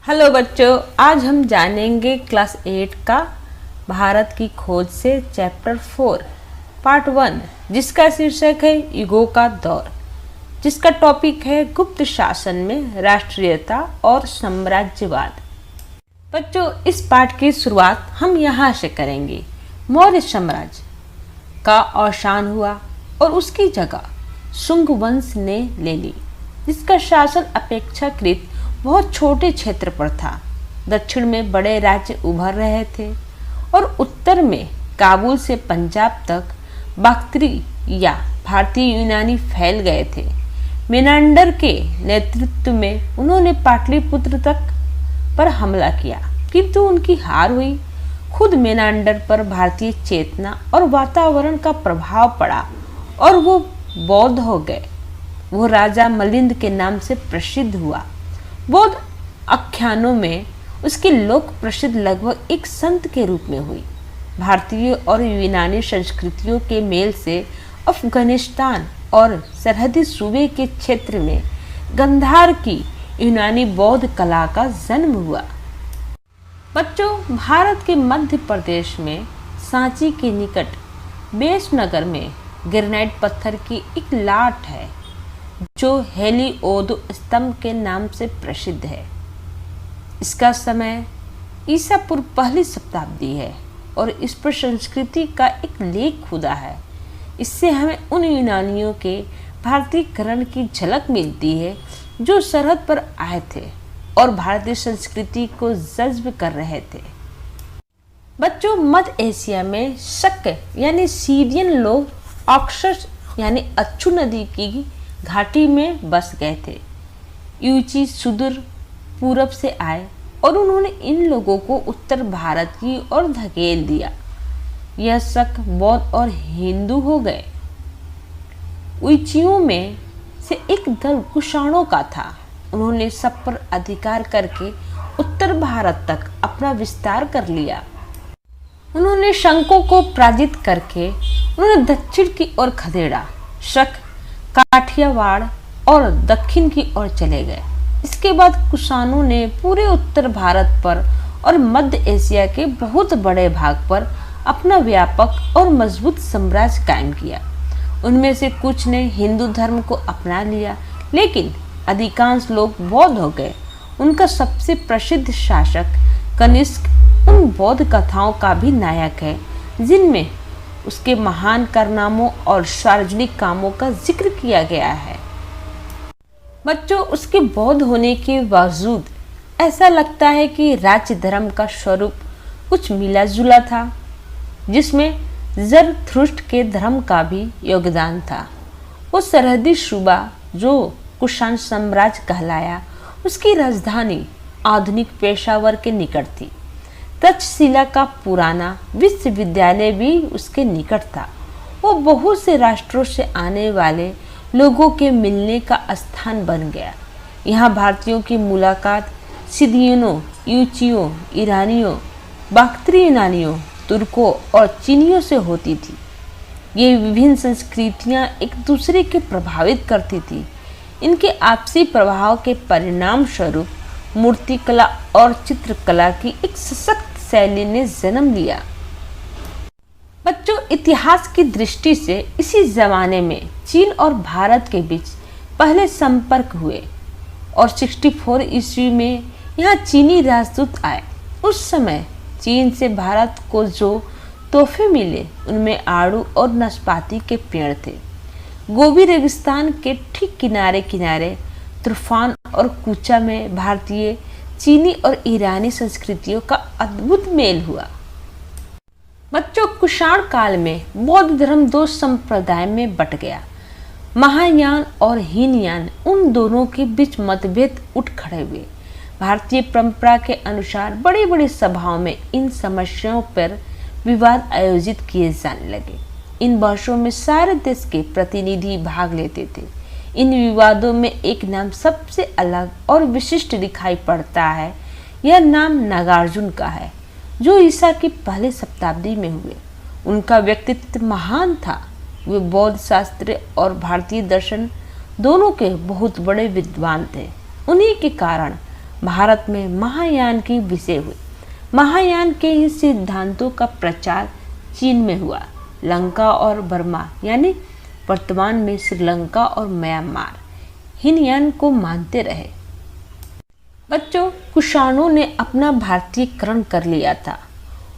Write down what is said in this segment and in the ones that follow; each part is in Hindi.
हेलो बच्चों, आज हम जानेंगे क्लास 8 का भारत की खोज से चैप्टर 4 पार्ट 1, जिसका शीर्षक है युगों का दौर, जिसका टॉपिक है गुप्त शासन में राष्ट्रीयता और साम्राज्यवाद। बच्चों, इस पाठ की शुरुआत हम यहाँ से करेंगे। मौर्य साम्राज्य का अवसान हुआ और उसकी जगह शुंग वंश ने ले ली, जिसका शासन अपेक्षाकृत बहुत छोटे क्षेत्र पर था। दक्षिण में बड़े राज्य उभर रहे थे और उत्तर में काबुल से पंजाब तक बाक्ट्री या भारतीय यूनानी फैल गए थे। मेनांडर के नेतृत्व में उन्होंने पाटलिपुत्र तक पर हमला किया, किंतु उनकी हार हुई। खुद मेनांडर पर भारतीय चेतना और वातावरण का प्रभाव पड़ा और वो बौद्ध हो गए। वो राजा मलिंद के नाम से प्रसिद्ध हुआ। बौद्ध आख्यानों में उसकी लोक प्रसिद्ध लगभग एक संत के रूप में हुई। भारतीय और यूनानी संस्कृतियों के मेल से अफगानिस्तान और सरहदी सूबे के क्षेत्र में गंधार की यूनानी बौद्ध कला का जन्म हुआ। बच्चों, भारत के मध्य प्रदेश में सांची के निकट बेसनगर में ग्रेनाइट पत्थर की एक लाट है जो हेलिओदो स्तंभ के नाम से प्रसिद्ध है। इसका समय ईसा पूर्व पहली शताब्दी है और इस पर संस्कृति का एक लेख खुदा है। इससे हमें उन यूनानियों के भारतीयकरण की झलक मिलती है जो सरहद पर आए थे और भारतीय संस्कृति को जज्ब कर रहे थे। बच्चों, मध्य एशिया में शक यानी सीरियन लोग ऑक्सस यानी अच्छू नदी की घाटी में बस गए थे। यूची सुदूर पूरब से आए और उन्होंने इन लोगों को उत्तर भारत की ओर धकेल दिया। यह शक बौद्ध और हिंदू हो गए। उइचियों में से एक दल कुषाणों का था। उन्होंने सब पर अधिकार करके उत्तर भारत तक अपना विस्तार कर लिया। उन्होंने शंकों को पराजित करके उन्होंने दक्षिण की ओर खदेड़ा। शक काठियावाड़ और दक्षिण की ओर चले गए। इसके बाद कुषाणों ने पूरे उत्तर भारत पर और मध्य एशिया के बहुत बड़े भाग पर अपना व्यापक और मजबूत साम्राज्य कायम किया। उनमें से कुछ ने हिंदू धर्म को अपना लिया, लेकिन अधिकांश लोग बौद्ध हो गए। उनका सबसे प्रसिद्ध शासक कनिष्क उन बौद्ध कथाओं का भी नायक है जिनमें उसके महान कारनामों और सार्वजनिक कामों का जिक्र किया गया है। बच्चों, उसके बौद्ध होने के बावजूद ऐसा लगता है कि राज्य धर्म का स्वरूप कुछ मिला जुला था, जिसमें ज़रथुस्त्र के धर्म का भी योगदान था। वो सरहदी सूबा जो कुषाण साम्राज्य कहलाया, उसकी राजधानी आधुनिक पेशावर के निकट थी। तक्षशिला का पुराना विश्वविद्यालय भी उसके निकट था। वो बहुत से राष्ट्रों से आने वाले लोगों के मिलने का स्थान बन गया। यहाँ भारतीयों की मुलाकात सिदियनों, यूचियों, ईरानियों, बाक्ट्री यूनानियों, तुर्कों और चीनियों से होती थी। ये विभिन्न संस्कृतियाँ एक दूसरे के प्रभावित करती थी। इनके आपसी प्रभाव के परिणाम स्वरूप मूर्तिकला और चित्रकला की एक सशक्त शैली ने जन्म लिया। बच्चों, इतिहास की दृष्टि से इसी जमाने में चीन और भारत के बीच पहले संपर्क हुए और 64 ईस्वी में यहाँ चीनी राजदूत आए। उस समय चीन से भारत को जो तोहफे मिले उनमें आड़ू और नाशपाती के पेड़ थे। गोबी रेगिस्तान के ठीक किनारे किनारे तूफान और कूचा में भारतीय, चीनी और ईरानी संस्कृतियों का अद्भुत मेल हुआ। बच्चों, कुषाण काल में बौद्ध धर्म दो संप्रदाय में बट गया। महायान और हीनयान, उन दोनों के बीच मतभेद उठ खड़े हुए। भारतीय परंपरा के अनुसार बड़ी बड़ी सभाओं में इन समस्याओं पर विवाद आयोजित किए जाने लगे। इन बहसों में सारे देश के प्रतिनिधि भाग लेते थे। इन विवादों में एक नाम सबसे अलग और विशिष्ट दिखाई पड़ता है। यह नाम नागार्जुन का है, जो ईसा की पहली शताब्दी में हुए। उनका व्यक्तित्व महान था। वे बौद्ध शास्त्र और भारतीय दर्शन दोनों के बहुत बड़े विद्वान थे। उन्हीं के कारण भारत में महायान की विषय हुई। महायान के ही सिद्धांतों का प्रचार चीन में हुआ। लंका और बर्मा यानी वर्तमान में श्रीलंका और म्यांमार हीनयान को मानते रहे। बच्चों, कुषाणों ने अपना भारतीयकरण कर लिया था।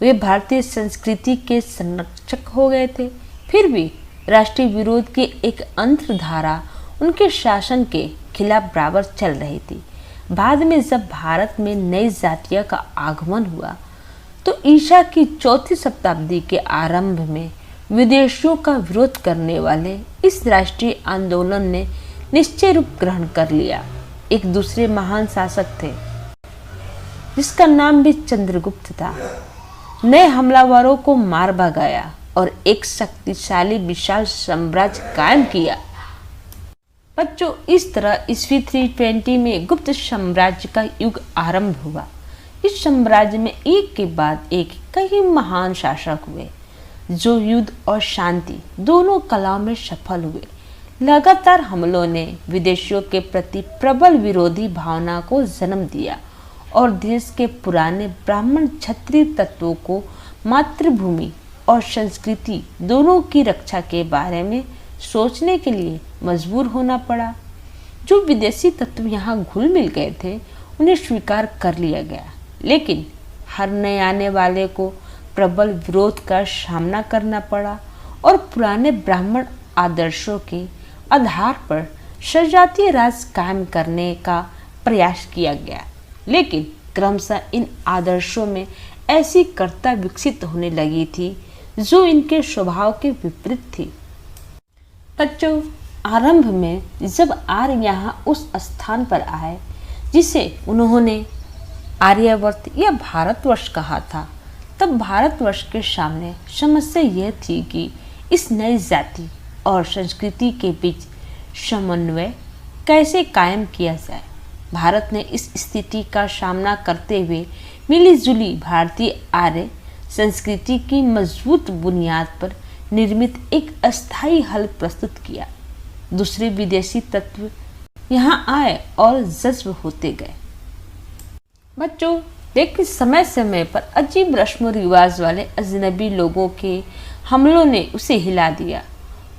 वे भारतीय संस्कृति के संरक्षक हो गए थे। फिर भी राष्ट्रीय विरोध की एक अंतर्धारा उनके शासन के खिलाफ बराबर चल रही थी। बाद में जब भारत में नई जातियों का आगमन हुआ तो ईसा की 4वीं शताब्दी के आरंभ में विदेशियों का विरोध करने वाले इस राष्ट्रीय आंदोलन ने निश्चय रूप ग्रहण कर लिया। एक दूसरे महान शासक थे जिसका नाम भी चंद्रगुप्त था। नए हमलावरों को मार भगाया और एक शक्तिशाली विशाल साम्राज्य कायम किया। बच्चों, इस तरह ईस्वी 320 में गुप्त साम्राज्य का युग आरंभ हुआ। इस साम्राज्य में एक के बाद एक कई महान शासक हुए जो युद्ध और शांति दोनों कलाओं में सफल हुए। लगातार हमलों ने विदेशियों के प्रति प्रबल विरोधी भावना को जन्म दिया और देश के पुराने ब्राह्मण क्षत्रिय तत्वों को मातृभूमि और संस्कृति दोनों की रक्षा के बारे में सोचने के लिए मजबूर होना पड़ा। जो विदेशी तत्व यहाँ घुल मिल गए थे उन्हें स्वीकार कर लिया गया, लेकिन हर नए आने वाले को प्रबल विरोध का सामना करना पड़ा और पुराने ब्राह्मण आदर्शों के आधार पर सजातीय राज कायम करने का प्रयास किया गया। लेकिन क्रमशः इन आदर्शों में ऐसी कर्ता विकसित होने लगी थी जो इनके स्वभाव के विपरीत थी। बच्चों, आरंभ में जब आर्य यहाँ उस स्थान पर आए जिसे उन्होंने आर्यावर्त या भारतवर्ष कहा था, तब भारतवर्ष के सामने समस्या यह थी कि इस नई जाति और संस्कृति के बीच समन्वय कैसे कायम किया जाए। भारत ने इस स्थिति का सामना करते हुए मिलीजुली भारतीय आर्य संस्कृति की मजबूत बुनियाद पर निर्मित एक अस्थायी हल प्रस्तुत किया। दूसरे विदेशी तत्व यहाँ आए और जज्ब होते गए। बच्चों, लेकिन समय समय पर अजीब रस्म रिवाज वाले अजनबी लोगों के हमलों ने उसे हिला दिया।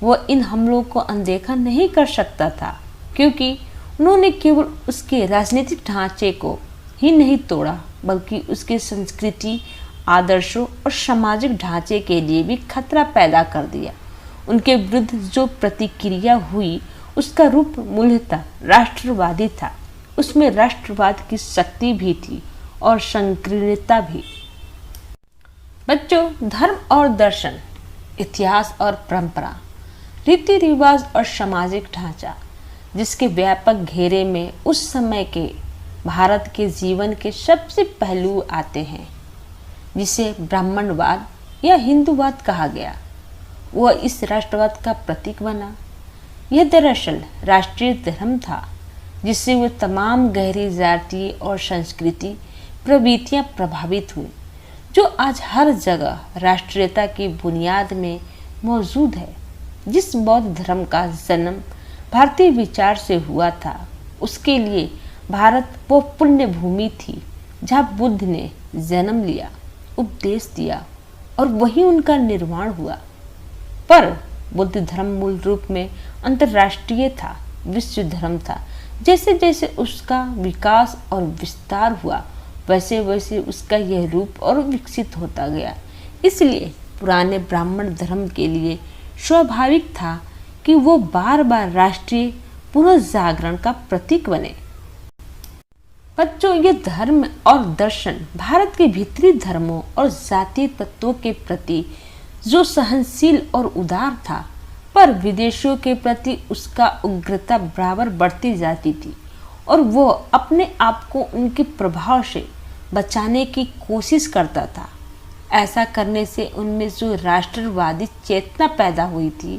वह इन हमलों को अनदेखा नहीं कर सकता था, क्योंकि उन्होंने केवल उसके राजनीतिक ढांचे को ही नहीं तोड़ा, बल्कि उसके संस्कृति, आदर्शों और सामाजिक ढांचे के लिए भी खतरा पैदा कर दिया। उनके विरुद्ध जो प्रतिक्रिया हुई उसका रूप मूलतः राष्ट्रवादी था। उसमें राष्ट्रवाद की शक्ति भी थी और संकीर्णता भी। बच्चों, धर्म और दर्शन, इतिहास और परंपरा, रीति रिवाज और सामाजिक ढांचा, जिसके व्यापक घेरे में उस समय के भारत के जीवन के सबसे पहलू आते हैं, जिसे ब्राह्मणवाद या हिंदूवाद कहा गया, वह इस राष्ट्रवाद का प्रतीक बना। यह दरअसल राष्ट्रीय धर्म था जिससे वे तमाम गहरी जातीय और संस्कृति प्रवृत्तियां प्रभावित हुई, जो आज हर जगह राष्ट्रीयता की बुनियाद में मौजूद है। जिस बौद्ध धर्म का जन्म भारतीय विचार से हुआ था, उसके लिए भारत वो पुण्य भूमि थी जहाँ बुद्ध ने जन्म लिया, उपदेश दिया और वहीं उनका निर्माण हुआ। पर बुद्ध धर्म मूल रूप में अंतर्राष्ट्रीय था, विश्व धर्म था। जैसे जैसे उसका विकास और विस्तार हुआ, वैसे वैसे उसका यह रूप और विकसित होता गया। इसलिए पुराने ब्राह्मण धर्म के लिए स्वाभाविक था कि वो बार बार राष्ट्रीय पुनर्जागरण का प्रतीक बने। बच्चों, ये धर्म और दर्शन भारत के भीतरी धर्मों और जातीय तत्वों के प्रति जो सहनशील और उदार था, पर विदेशियों के प्रति उसका उग्रता बराबर बढ़ती जाती थी और वो अपने आप को उनके प्रभाव से बचाने की कोशिश करता था। ऐसा करने से उनमें जो राष्ट्रवादी चेतना पैदा हुई थी,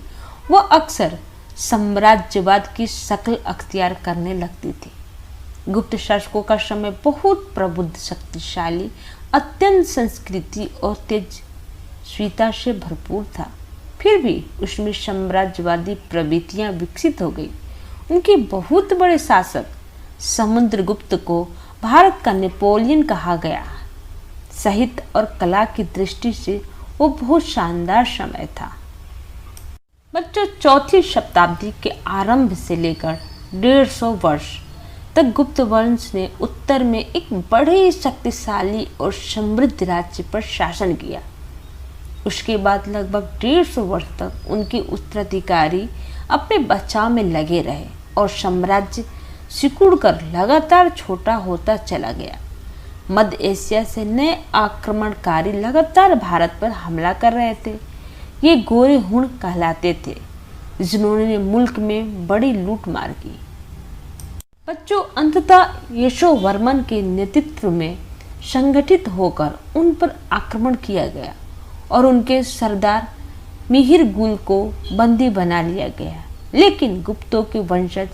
वो अक्सर साम्राज्यवाद की शक्ल अख्तियार करने लगती थी। गुप्त शासकों का समय बहुत प्रबुद्ध, शक्तिशाली, अत्यंत संस्कृति और तेजस्विता से भरपूर था। फिर भी उसमें साम्राज्यवादी प्रवृत्तियां विकसित हो गई। उनके बहुत बड़े शासक समुद्रगुप्त को भारत का नेपोलियन कहा गया। साहित्य और कला की दृष्टि से वो बहुत शानदार समय था। बच्चों, चौथी शताब्दी के आरंभ से लेकर 150 वर्ष तक गुप्त वंश ने उत्तर में एक बड़े शक्तिशाली और समृद्ध राज्य पर शासन किया। उसके बाद लगभग 150 वर्ष तक उनके उत्तराधिकारी अपने बचाव में लगे रहे और साम्राज्य सिकुड़कर लगातार छोटा होता चला गया। मध्य एशिया से नए आक्रमणकारी लगातार भारत पर हमला कर रहे थे। ये गोरे हुण कहलाते थे, जिन्होंने मुल्क में बड़ी लूटमार की। बच्चों, अंततः यशोवर्मन के नेतृत्व में संगठित होकर उन पर आक्रमण किया गया और उनके सरदार मिहिर गुल को बंदी बना लिया गया। लेकिन गुप्तों के वंशज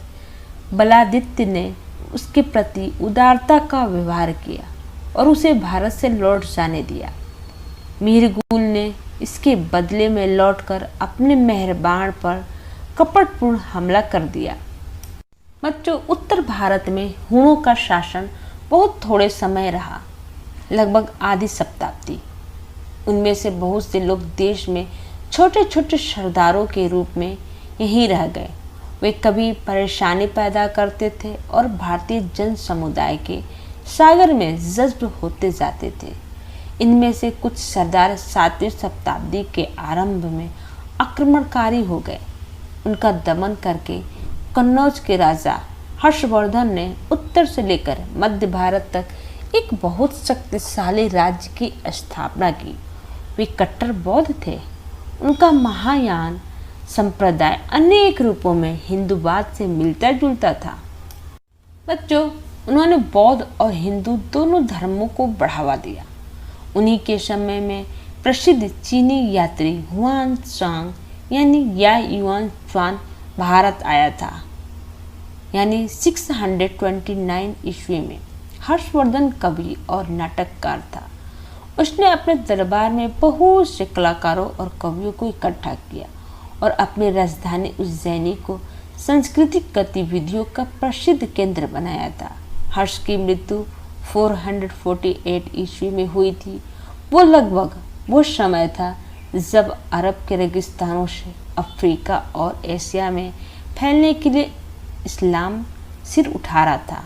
बलादित्य ने उसके प्रति उदारता का व्यवहार किया और उसे भारत से लौट जाने दिया। मिहिर गुल ने इसके बदले में लौटकर अपने मेहरबान पर कपटपूर्ण हमला कर दिया। बच्चों, उत्तर भारत में हुणों का शासन बहुत थोड़े समय रहा, लगभग आधी शताब्दी। उनमें से बहुत से लोग देश में छोटे छोटे सरदारों के रूप में यहीं रह गए। वे कभी परेशानी पैदा करते थे और भारतीय जन समुदाय के सागर में जज्ब होते जाते थे। इनमें से कुछ सरदार 7वीं शताब्दी के आरंभ में आक्रमणकारी हो गए। उनका दमन करके कन्नौज के राजा हर्षवर्धन ने उत्तर से लेकर मध्य भारत तक एक बहुत शक्तिशाली राज्य की स्थापना की। वे कट्टर बौद्ध थे। उनका महायान संप्रदाय अनेक रूपों में हिंदूवाद से मिलता जुलता था। बच्चों, उन्होंने बौद्ध और हिंदू दोनों धर्मों को बढ़ावा दिया। उन्हीं के समय में प्रसिद्ध चीनी यात्री हुआन त्सांग यानी या युआन स्वान भारत आया था, यानी 629 ईस्वी में। हर्षवर्धन कवि और नाटककार था। उसने अपने दरबार में बहुत से कलाकारों और कवियों को इकट्ठा किया और अपनी राजधानी उज्जैनी को सांस्कृतिक गतिविधियों का प्रसिद्ध केंद्र बनाया था। हर्ष की मृत्यु 448 ईस्वी में हुई थी। वो लगभग वो समय था जब अरब के रेगिस्तानों से अफ्रीका और एशिया में फैलने के लिए इस्लाम सिर उठा रहा था।